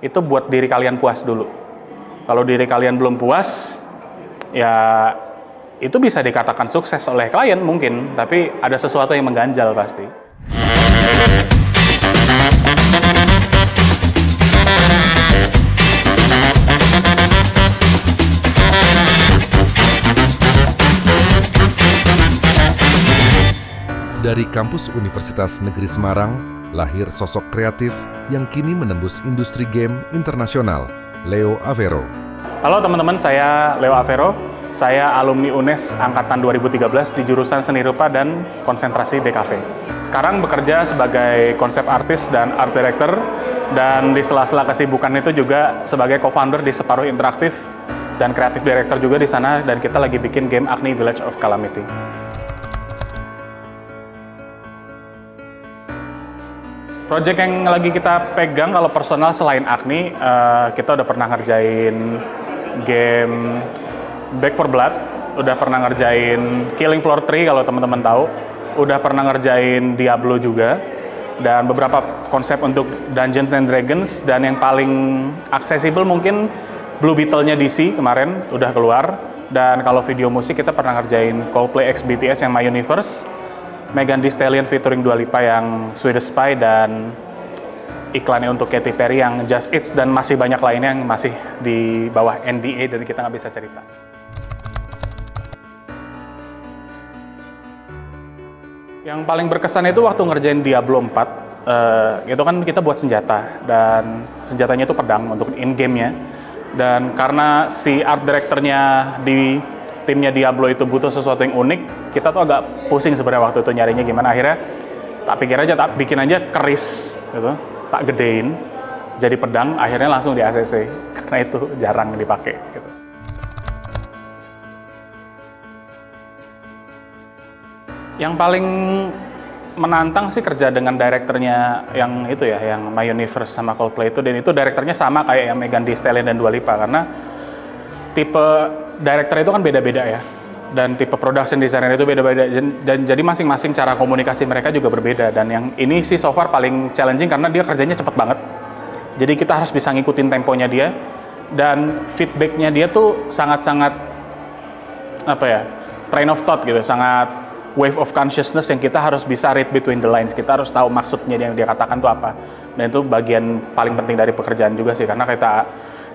itu buat diri kalian puas dulu. Kalau diri kalian belum puas, ya itu bisa dikatakan sukses oleh klien mungkin, tapi ada sesuatu yang mengganjal pasti. Dari kampus Universitas Negeri Semarang, lahir sosok kreatif yang kini menembus industri game internasional, Leo Avero. Halo teman-teman, saya Leo Avero. Saya alumni UNES angkatan 2013 di jurusan Seni Rupa dan Konsentrasi BKV. Sekarang bekerja sebagai konsep artis dan art director, dan di sela-sela kesibukan itu juga sebagai co-founder di Separuh Interaktif dan kreatif director juga di sana, dan kita lagi bikin game Agni Village of Calamity. Project yang lagi kita pegang kalau personal selain Agni, kita udah pernah ngerjain game Back 4 Blood, udah pernah ngerjain Killing Floor 3 kalau teman-teman tahu, udah pernah ngerjain Diablo juga, dan beberapa konsep untuk Dungeons and Dragons, dan yang paling aksesibel mungkin Blue Beetle-nya DC kemarin udah keluar. Dan kalau video musik kita pernah ngerjain Coldplay X BTS yang My Universe, Megan Thee Stallion featuring Dua Lipa yang Swedish Spy, dan iklannya untuk Katy Perry yang Just Eats, dan masih banyak lainnya yang masih di bawah NDA dan kita nggak bisa cerita. Yang paling berkesan itu waktu ngerjain Diablo 4, itu kan kita buat senjata, dan senjatanya itu pedang untuk in-game-nya. Dan karena si art director-nya di timnya Diablo itu butuh sesuatu yang unik, kita tuh agak pusing sebenarnya waktu itu nyarinya gimana. Akhirnya tak pikir aja, tak bikin aja keris gitu, tak gedein jadi pedang, akhirnya langsung di ACC karena itu jarang dipakai gitu. Yang paling menantang sih kerja dengan direkturnya yang itu ya, yang My Universe sama Coldplay itu, dan itu direkturnya sama kayak yang Megan Thee Stallion dan Dua Lipa, karena tipe director itu kan beda-beda ya, dan tipe production designer itu beda-beda, dan jadi masing-masing cara komunikasi mereka juga berbeda. Dan yang ini sih so far paling challenging karena dia kerjanya cepet banget, jadi kita harus bisa ngikutin temponya dia, dan feedbacknya dia tuh sangat-sangat apa ya, train of thought gitu, sangat wave of consciousness yang kita harus bisa read between the lines, kita harus tahu maksudnya yang dia katakan tuh apa. Dan itu bagian paling penting dari pekerjaan juga sih, karena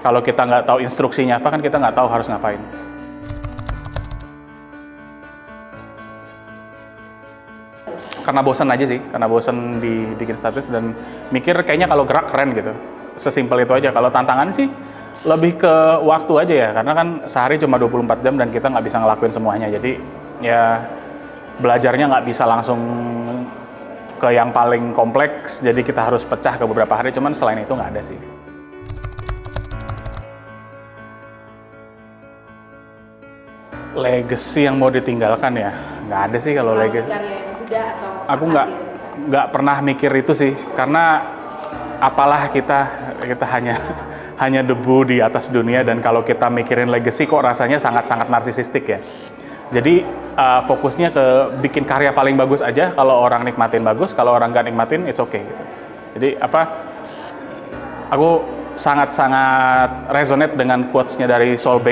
kalau kita nggak tahu instruksinya apa, kan kita nggak tahu harus ngapain. Karena bosan aja sih, karena bosan dibikin status dan mikir kayaknya kalau gerak keren gitu. Sesimpel itu aja. Kalau tantangan sih lebih ke waktu aja ya, karena kan sehari cuma 24 jam dan kita nggak bisa ngelakuin semuanya. Jadi ya belajarnya nggak bisa langsung ke yang paling kompleks, jadi kita harus pecah ke beberapa hari, cuman selain itu nggak ada sih. Legacy yang mau ditinggalkan ya, nggak ada sih kalau legacy. Aku nggak pernah mikir itu sih, karena apalah kita hanya debu di atas dunia, dan kalau kita mikirin legacy kok rasanya sangat-sangat narsisistik ya. Jadi fokusnya ke bikin karya paling bagus aja. Kalau orang nikmatin bagus, kalau orang nggak nikmatin it's okay gitu. Jadi aku sangat-sangat resonate dengan quotes-nya dari Saul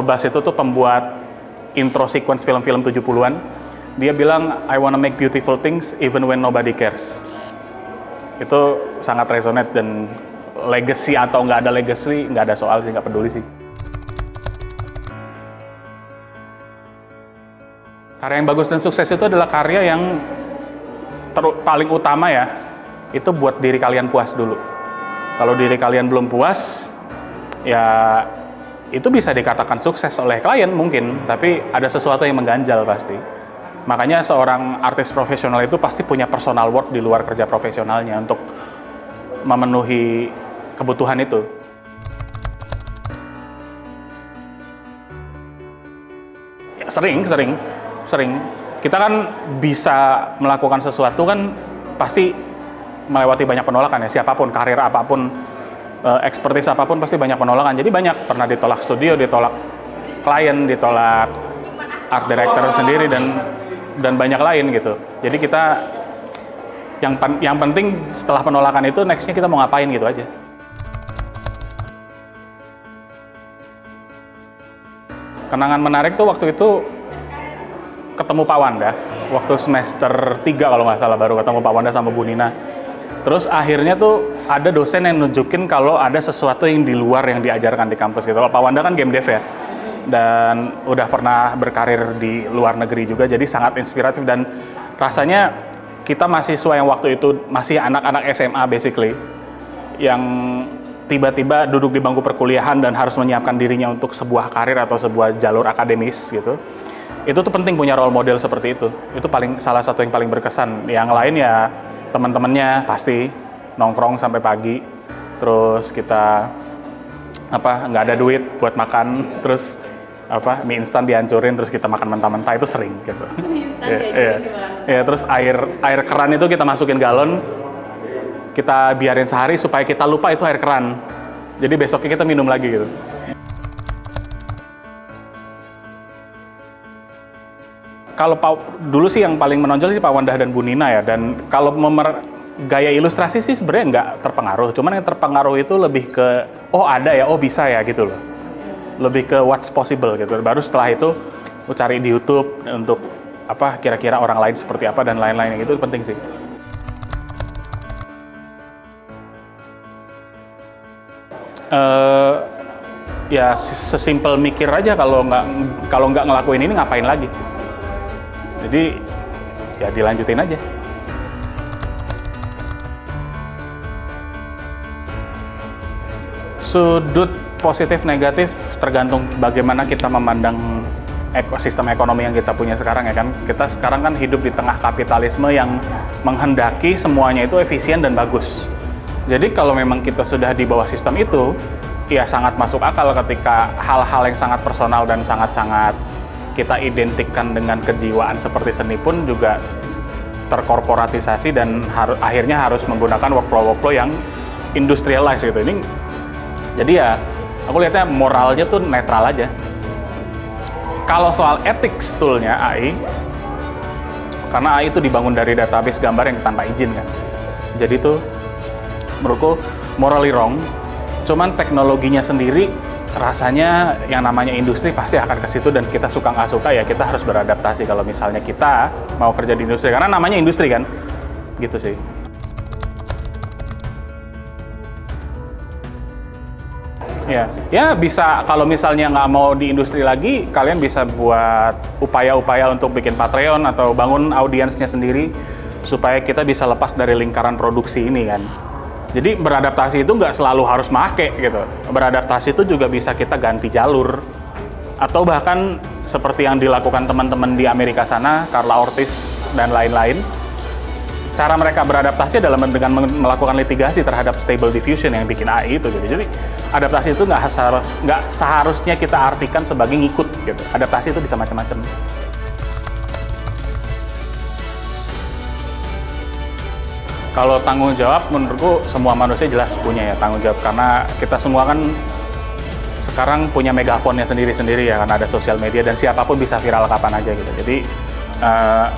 Bass itu tuh pembuat intro sequence film-film 70-an. Dia bilang, I wanna make beautiful things even when nobody cares. Itu sangat resonate, dan legacy atau nggak ada legacy, nggak ada soal sih, nggak peduli sih. Karya yang bagus dan sukses itu adalah karya yang paling utama ya, itu buat diri kalian puas dulu. Kalau diri kalian belum puas, ya itu bisa dikatakan sukses oleh klien mungkin, tapi ada sesuatu yang mengganjal pasti. Makanya seorang artis profesional itu pasti punya personal worth di luar kerja profesionalnya untuk memenuhi kebutuhan itu. Ya, sering. Kita kan bisa melakukan sesuatu kan pasti melewati banyak penolakan ya, siapapun, karir apapun, expertise apapun pasti banyak penolakan. Jadi banyak, pernah ditolak studio, ditolak klien, ditolak art director sendiri, dan banyak lain gitu. Jadi kita yang penting setelah penolakan itu nextnya kita mau ngapain gitu aja. Kenangan menarik tuh waktu itu ketemu Pak Wanda, waktu semester 3 kalau nggak salah baru ketemu Pak Wanda sama Bu Nina. Terus akhirnya tuh ada dosen yang nunjukin kalau ada sesuatu yang di luar yang diajarkan di kampus gitu. Kalau Pak Wanda kan game dev ya, dan udah pernah berkarir di luar negeri juga, jadi sangat inspiratif dan rasanya kita mahasiswa yang waktu itu masih anak-anak SMA basically, yang tiba-tiba duduk di bangku perkuliahan dan harus menyiapkan dirinya untuk sebuah karir atau sebuah jalur akademis gitu. Itu tuh penting punya role model seperti itu. Itu salah satu yang paling berkesan. Yang lain ya teman-temannya pasti nongkrong sampai pagi, terus kita nggak ada duit buat makan, terus mie instan dihancurin terus kita makan mentah-mentah, itu sering gitu. Mie instan dihancurin dimakan. Ya, terus air keran itu kita masukin galon, kita biarin sehari supaya kita lupa itu air keran. Jadi besoknya kita minum lagi gitu. Kalau dulu sih yang paling menonjol sih Pak Wanda dan Bu Nina ya, dan kalau gaya ilustrasi sih sebenarnya nggak terpengaruh, cuman yang terpengaruh itu lebih ke ada ya, bisa ya gitu loh, lebih ke what's possible gitu. Baru setelah itu lu cari di YouTube untuk kira-kira orang lain seperti apa dan lain-lain, itu penting sih. Ya sesimpel mikir aja, kalau nggak ngelakuin ini ngapain lagi. Jadi ya dilanjutin aja. Sudut positif negatif tergantung bagaimana kita memandang ekosistem ekonomi yang kita punya sekarang ya kan. Kita sekarang kan hidup di tengah kapitalisme yang menghendaki semuanya itu efisien dan bagus. Jadi kalau memang kita sudah di bawah sistem itu, ya sangat masuk akal ketika hal-hal yang sangat personal dan sangat-sangat kita identikkan dengan kejiwaan seperti seni pun juga terkorporatisasi dan akhirnya harus menggunakan workflow yang industrialized gitu. Ini jadi ya aku lihatnya moralnya tuh netral aja. Kalau soal ethics toolnya AI, karena AI itu dibangun dari database gambar yang tanpa izin kan, jadi tuh menurutku morally wrong. Cuman teknologinya sendiri rasanya yang namanya industri pasti akan ke situ, dan kita suka nggak suka ya kita harus beradaptasi kalau misalnya kita mau kerja di industri, karena namanya industri kan, gitu sih. Ya bisa, kalau misalnya nggak mau di industri lagi, kalian bisa buat upaya-upaya untuk bikin Patreon atau bangun audiensnya sendiri supaya kita bisa lepas dari lingkaran produksi ini kan. Jadi beradaptasi itu nggak selalu harus make gitu. Beradaptasi itu juga bisa kita ganti jalur. Atau bahkan seperti yang dilakukan teman-teman di Amerika sana, Carla Ortiz dan lain-lain. Cara mereka beradaptasi adalah dengan melakukan litigasi terhadap Stable Diffusion yang bikin AI itu. Jadi adaptasi itu nggak seharusnya kita artikan sebagai ngikut gitu. Adaptasi itu bisa macam-macam. Kalau tanggung jawab, menurutku semua manusia jelas punya ya tanggung jawab, karena kita semua kan sekarang punya megafonnya sendiri-sendiri ya, karena ada sosial media dan siapapun bisa viral kapan aja gitu. Jadi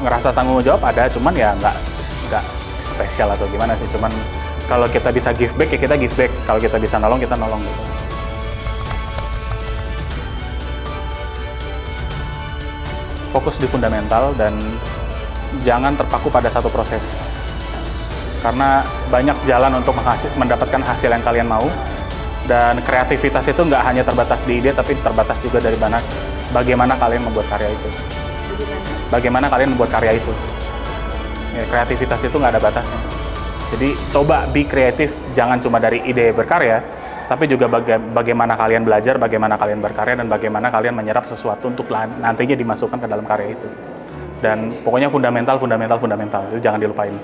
ngerasa tanggung jawab ada, cuman ya nggak spesial atau gimana sih. Cuman kalau kita bisa give back ya kita give back, kalau kita bisa nolong kita nolong gitu. Fokus di fundamental dan jangan terpaku pada satu proses. Karena banyak jalan untuk mendapatkan hasil yang kalian mau, dan kreativitas itu nggak hanya terbatas di ide, tapi terbatas juga dari bagaimana kalian membuat karya itu. Bagaimana kalian membuat karya itu. Ya, kreativitas itu nggak ada batasnya. Jadi coba be kreatif, jangan cuma dari ide berkarya, tapi juga bagaimana kalian belajar, bagaimana kalian berkarya, dan bagaimana kalian menyerap sesuatu untuk nantinya dimasukkan ke dalam karya itu. Dan pokoknya fundamental, itu jangan dilupain.